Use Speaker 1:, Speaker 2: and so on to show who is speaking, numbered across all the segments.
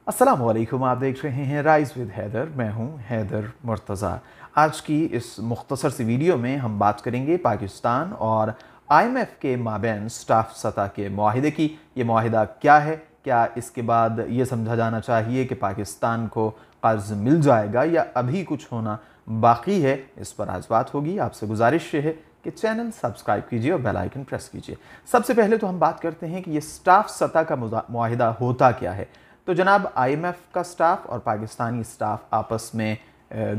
Speaker 1: अस्सलामुअलैकुम, आप देख रहे हैं राइज़ विद हैदर। मैं हूं हैदर मुर्तज़ा। आज की इस मुख्तसर सी वीडियो में हम बात करेंगे पाकिस्तान और आईएमएफ के माबैन स्टाफ सतह के मुआहिदे की। ये मुआहिदा क्या है, क्या इसके बाद ये समझा जाना चाहिए कि पाकिस्तान को कर्ज मिल जाएगा या अभी कुछ होना बाकी है, इस पर आज बात होगी। आपसे गुजारिश है कि चैनल सब्सक्राइब कीजिए और बेल आइकन प्रेस कीजिए। सबसे पहले तो हम बात करते हैं कि ये स्टाफ सतह का मुआहिदा होता क्या है। तो जनाब, आईएमएफ का स्टाफ और पाकिस्तानी स्टाफ आपस में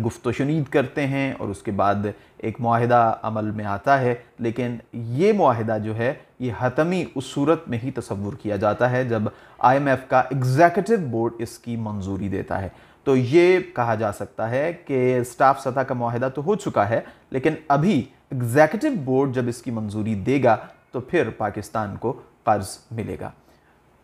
Speaker 1: गुफ्तशुनीद करते हैं और उसके बाद एक मुआहिदा अमल में आता है। लेकिन ये मुआहिदा जो है ये हतमी उस सूरत में ही तसव्वुर किया जाता है जब आईएमएफ का एग्जीक्यूटिव बोर्ड इसकी मंजूरी देता है। तो ये कहा जा सकता है कि स्टाफ सतह का मुआहिदा तो हो चुका है, लेकिन अभी एग्जीक्यूटिव बोर्ड जब इसकी मंजूरी देगा तो फिर पाकिस्तान को कर्ज मिलेगा।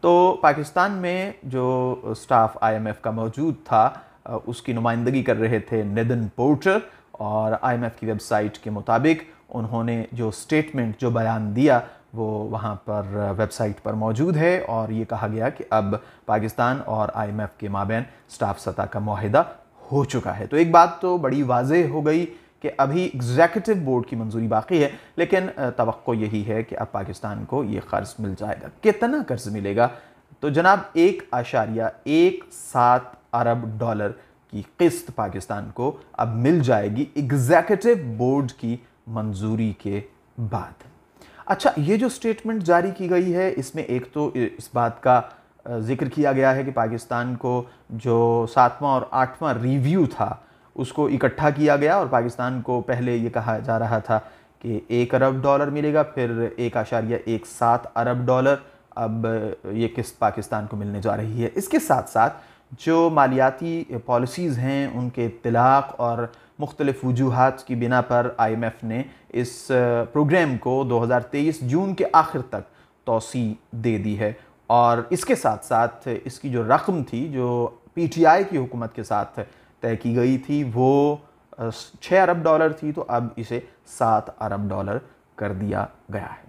Speaker 1: तो पाकिस्तान में जो स्टाफ आईएमएफ का मौजूद था उसकी नुमाइंदगी कर रहे थे नितिन पोर्टर, और आईएमएफ की वेबसाइट के मुताबिक उन्होंने जो स्टेटमेंट, जो बयान दिया वो वहाँ पर वेबसाइट पर मौजूद है। और ये कहा गया कि अब पाकिस्तान और आईएमएफ के माबैन स्टाफ सतह का मुआहिदा हो चुका है। तो एक बात तो बड़ी वाज़ेह हो गई कि अभी एग्जीक्यूटिव बोर्ड की मंजूरी बाकी है, लेकिन तवक्को यही है कि अब पाकिस्तान को ये कर्ज मिल जाएगा। कितना कर्ज मिलेगा? तो जनाब, 1.17 अरब डॉलर की किस्त पाकिस्तान को अब मिल जाएगी एग्जीक्यूटिव बोर्ड की मंजूरी के बाद। अच्छा, ये जो स्टेटमेंट जारी की गई है इसमें एक तो इस बात का जिक्र किया गया है कि पाकिस्तान को जो 7वां और 8वां रिव्यू था उसको इकट्ठा किया गया, और पाकिस्तान को पहले ये कहा जा रहा था कि 1 अरब डॉलर मिलेगा, फिर 1.17 अरब डॉलर अब ये किस्त पाकिस्तान को मिलने जा रही है। इसके साथ साथ जो मालियाती पॉलिसीज़ हैं उनके इत्तलाक़ और मुख्तलिफ़ वजूहात की बिना पर आईएमएफ ने इस प्रोग्राम को 2023 जून के आखिर तक तौसी दे दी है। और इसके साथ साथ इसकी जो रकम थी जो पीटीआई की हुकूमत के साथ तय की गई थी वो 6 अरब डॉलर थी, तो अब इसे 7 अरब डॉलर कर दिया गया है।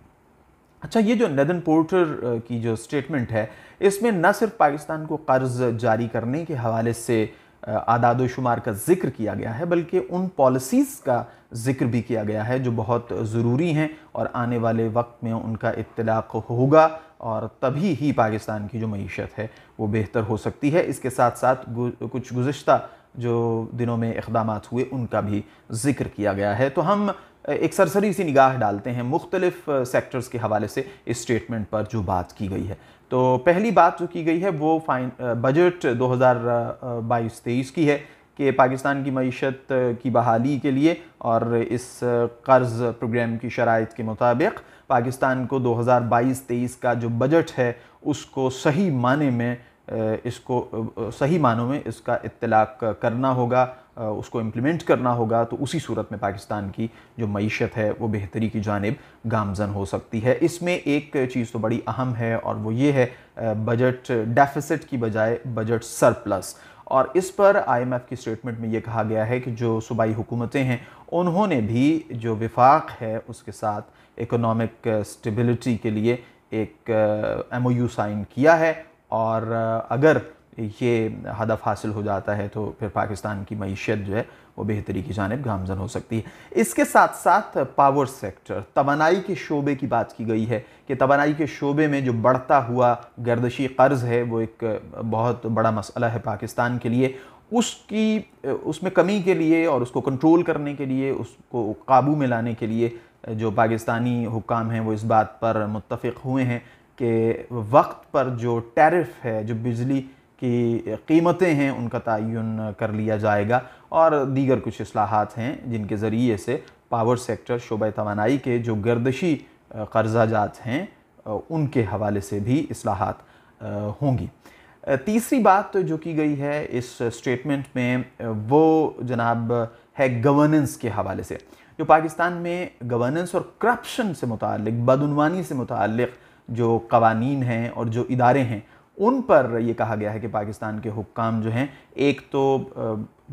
Speaker 1: अच्छा, ये जो नितिन पोर्टर की जो स्टेटमेंट है इसमें न सिर्फ पाकिस्तान को कर्ज जारी करने के हवाले से आदाद शुमार का जिक्र किया गया है, बल्कि उन पॉलिसीज़ का जिक्र भी किया गया है जो बहुत ज़रूरी हैं और आने वाले वक्त में उनका इत्तलाक़ होगा और तभी ही पाकिस्तान की जो मईशत है वो बेहतर हो सकती है। इसके साथ साथ कुछ गुज़िश्ता जो दिनों में इक़दामात हुए उनका भी जिक्र किया गया है। तो हम एक सरसरी सी निगाह डालते हैं मुख्तलिफ सेक्टर्स के हवाले से इस स्टेटमेंट पर जो बात की गई है। तो पहली बात जो की गई है वो बजट 2022-23 की है कि पाकिस्तान की मईशत की बहाली के लिए और इस कर्ज प्रोग्राम की शराइत के मुताबिक पाकिस्तान को 2022-23 का जो बजट है उसको सही मानों में इसका इत्तलाक़ करना होगा, उसको इम्प्लीमेंट करना होगा। तो उसी सूरत में पाकिस्तान की जो मईशत है वो बेहतरी की जानिब गामज़न हो सकती है। इसमें एक चीज़ तो बड़ी अहम है और वो ये है बजट डेफिसिट की बजाय बजट सरप्लस। और इस पर आईएमएफ की स्टेटमेंट में ये कहा गया है कि जो सूबाई हुकूमतें हैं उन्होंने भी जो विफाक है उसके साथ इकोनॉमिक स्टेबिलिटी के लिए एक MOU साइन किया है, और अगर ये हदफ हासिल हो जाता है तो फिर पाकिस्तान की मईशत जो है वो बेहतरी की जानिब गामज़न हो सकती है। इसके साथ साथ पावर सेक्टर, तवानाई के शोबे की बात की गई है कि तवानाई के शोबे में जो बढ़ता हुआ गर्दशी कर्ज़ है वो एक बहुत बड़ा मसला है पाकिस्तान के लिए। उसमें कमी के लिए और उसको कंट्रोल करने के लिए, उसको काबू में लाने के लिए जो पाकिस्तानी हुक्काम हैं वो इस बात पर मुत्तफ़िक़ हुए हैं कि वक्त पर जो टैरिफ है, जो बिजली की कीमतें हैं उनका तयन कर लिया जाएगा, और दीगर कुछ इस्लाहात हैं जिनके ज़रिए से पावर सेक्टर, शोबा तवानाई के जो गर्दशी कर्जा जात हैं उनके हवाले से भी इस्लाहात होंगी। तीसरी बात जो की गई है इस स्टेटमेंट में वो जनाब है गवर्नेंस के हवाले से। जो पाकिस्तान में गवर्नेंस और करप्शन से मुताल्लिक़, बदउनवानी से मुताल्लिक़ जो कवानीन हैं और जो इदारे हैं उन पर यह कहा गया है कि पाकिस्तान के हुक्काम जो हैं, एक तो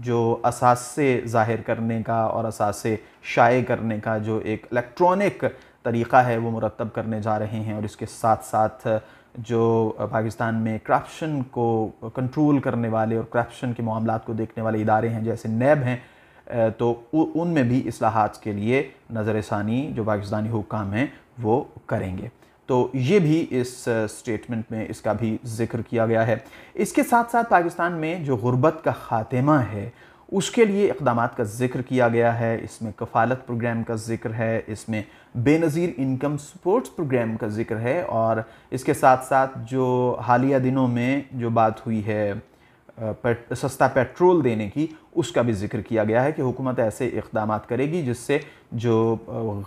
Speaker 1: जो असासे ज़ाहिर करने का और असासे शाये करने का जो एक इलेक्ट्रॉनिक तरीक़ा है वो मुरतब करने जा रहे हैं, और इसके साथ साथ जो पाकिस्तान में करप्शन को कंट्रोल करने वाले और करप्शन के मामलात को देखने वाले इदारे हैं जैसे नैब हैं, तो उनमें भी इस्लाहात के लिए नज़रसानी जो पाकिस्तानी हुक्काम हैं वो करेंगे। तो ये भी इस स्टेटमेंट में इसका भी ज़िक्र किया गया है। इसके साथ साथ पाकिस्तान में जो गुर्बत का ख़ात्मा है उसके लिए इक़दामात का ज़िक्र किया गया है। इसमें कफ़ालत प्रोग्राम का ज़िक्र है, इसमें बेनज़ीर इनकम सपोर्ट्स प्रोग्राम का ज़िक्र है, और इसके साथ साथ जो हालिया दिनों में जो बात हुई है सस्ता पेट्रोल देने की, उसका भी जिक्र किया गया है कि हुकूमत ऐसे इक़दामात करेगी जिससे जो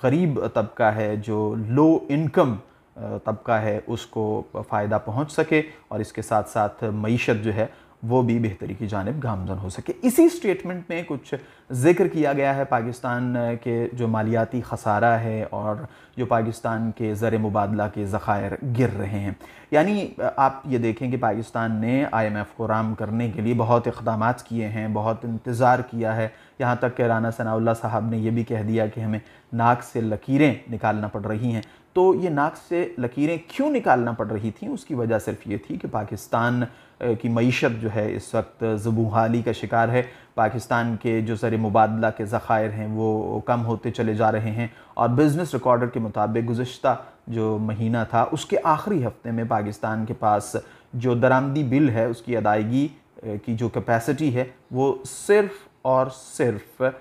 Speaker 1: गरीब तबका है, जो लो इनकम तबका है, उसको फ़ायदा पहुंच सके और इसके साथ साथ मईशत जो है वो भी बेहतरी की जानिब गामज़न हो सके। इसी स्टेटमेंट में कुछ ज़िक्र किया गया है पाकिस्तान के जो मालियाती खसारा है और जो पाकिस्तान के ज़र मुबादला के ज़ख़ायर गिर रहे हैं। यानी आप ये देखें कि पाकिस्तान ने IMF को राम करने के लिए बहुत इक़दामात किए हैं, बहुत इंतज़ार किया है, यहाँ तक कि राना सनाउल्लाह साहब ने यह भी कह दिया कि हमें नाक से लकीरें निकालना पड़ रही हैं। तो ये नाक से लकीरें क्यों निकालना पड़ रही थी, उसकी वजह सिर्फ ये थी कि पाकिस्तान की मईशत जो है इस वक्त ज़बूहाली का शिकार है। पाकिस्तान के जो ज़र मुबादला के ज़ख़ायर हैं वो कम होते चले जा रहे हैं, और बिज़नेस रिकॉर्डर के मुताबिक गुज़िश्ता जो महीना था उसके आखिरी हफ्ते में पाकिस्तान के पास जो दरामदी बिल है उसकी अदायगी की जो कैपेसिटी है वो सिर्फ़ और सिर्फ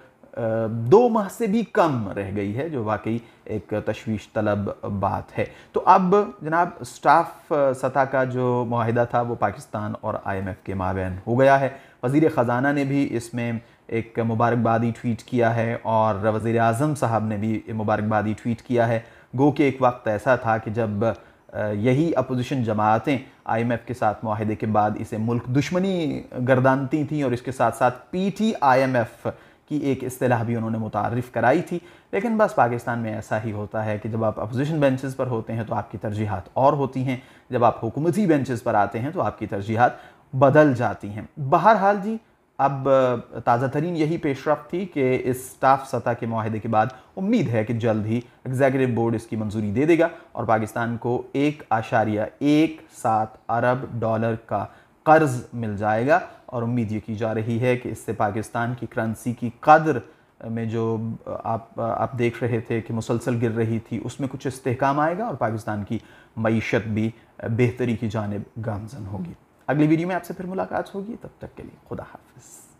Speaker 1: 2 माह से भी कम रह गई है, जो वाकई एक तशवीश तलब बात है। तो अब जनाब स्टाफ सतह का जो मुआहिदा था वो पाकिस्तान और IMF के माबैन हो गया है। वज़ीर ख़जाना ने भी इसमें एक मुबारकबादी ट्वीट किया है और वज़ीर आज़म साहब ने भी मुबारकबादी ट्वीट किया है। गो कि एक वक्त ऐसा था कि जब यही अपोजिशन जमातें IMF के साथ मुआहिदे के बाद इसे मुल्क दुश्मनी गर्दानती थीं, और इसके साथ साथ PT IMF की एक इस्तिलाह भी उन्होंने मुतारिफ़ कराई थी। लेकिन बस पाकिस्तान में ऐसा ही होता है कि जब आप अपोजिशन बेंचेस पर होते हैं तो आपकी तरजीहात और होती हैं, जब आप हुकूमती बेंचेस पर आते हैं तो आपकी तरजीहात बदल जाती हैं। बहरहाल जी, अब ताज़ा तरीन यही पेशरफ्त थी कि इस स्टाफ सतह के मुआहिदे के बाद उम्मीद है कि जल्द ही एग्जीक्यूटिव बोर्ड इसकी मंजूरी दे देगा और पाकिस्तान को 1.17 अरब डॉलर का कर्ज मिल जाएगा। और उम्मीद ये की जा रही है कि इससे पाकिस्तान की करेंसी की कदर में जो आप देख रहे थे कि मुसलसल गिर रही थी, उसमें कुछ इस्तेहकाम आएगा और पाकिस्तान की मईशत भी बेहतरी की जानिब गामज़न होगी। अगली वीडियो में आपसे फिर मुलाकात होगी, तब तक के लिए खुदा हाफिज़।